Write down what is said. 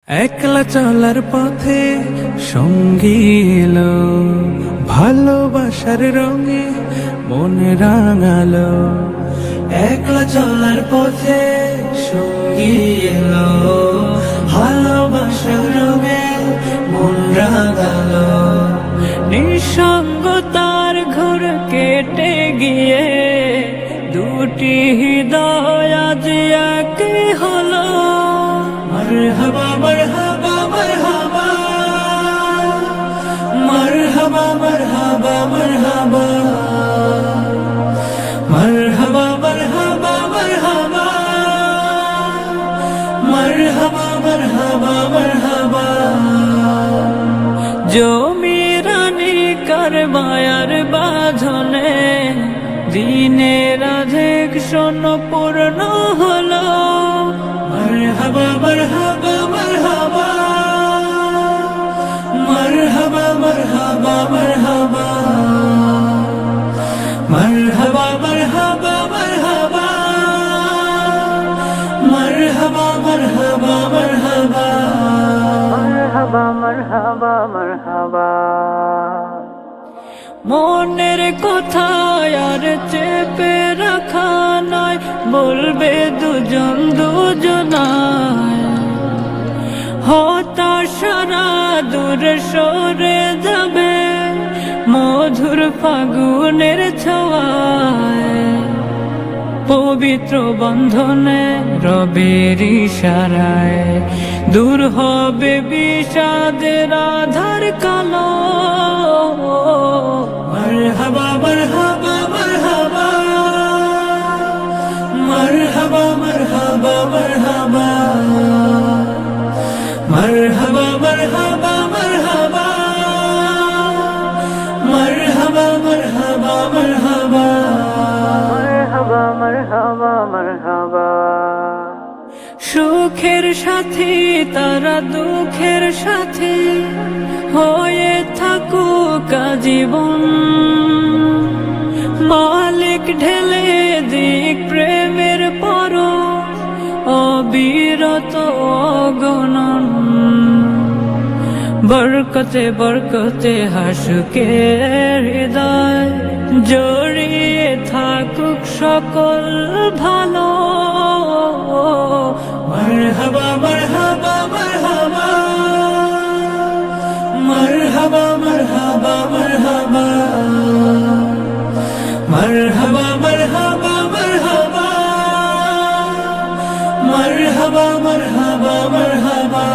একলা চলার পথে সঙ্গী এলো, ভালোবাসার রঙে মন রাঙালো। একলা চলার পথে সঙ্গী এলো, ভালোবাসার রঙে মন রাঙালো। নিঃসঙ্গতার ঘোর কেটে গিয়ে দুটি হৃদয় আজ এক হলো। মারহাবা মারহাবা মারহাবা, মারহাবা মারহাবা মারহাবা, মারহাবা মারহাবা মারহাবা, মারহাবা মারহাবা মারহাবা। জমিরানি কারবায়ার বাঁধনে দিনের অধিক শোন পূর্ণ হলো। মারহাবা মারহাবা মারহাবা, মারহাবা মারহাবা মারহাবা, মারহাবা মারহাবা মারহাবা, মারহাবা মারহাবা মারহাবা, মারহাবা মারহাবা মারহাবা। মনের কথা আর চেপে রাখা নয়, বলবে দুজন দুজনায়। হতাশারা দূর সরে যাবে মধুর ফাগুনের ছোঁয়ায়। পবিত্র বন্ধনে রবের ইশারায় দূর হবে বিষাদের আধার কালো। মারহাবা মারহাবা মারহাবা, মারহাবা মারহাবা মারহাবা, মারহাবা মারহাবা মারহাবা, মারহাবা মারহাবা মারহাবা, মারহাবা মারহাবা মারহাবা। সুখের সাথী তারা দুঃখের সাথী হয়ে থাকুক জীবন। মালিক ঢেলে দিক প্রেমের পর অবিরত অগণন। বরকতে বরকতে হাসুকে হৃদয় জড়িয়ে থাকুক সকল ভালো। মারহাবা মারহাবা মারহাবা, মারহাবা মারহাবা মারহাবা, মারহাবা মারহাবা মারহাবা, মারহাবা মারহাবা মারহাবা।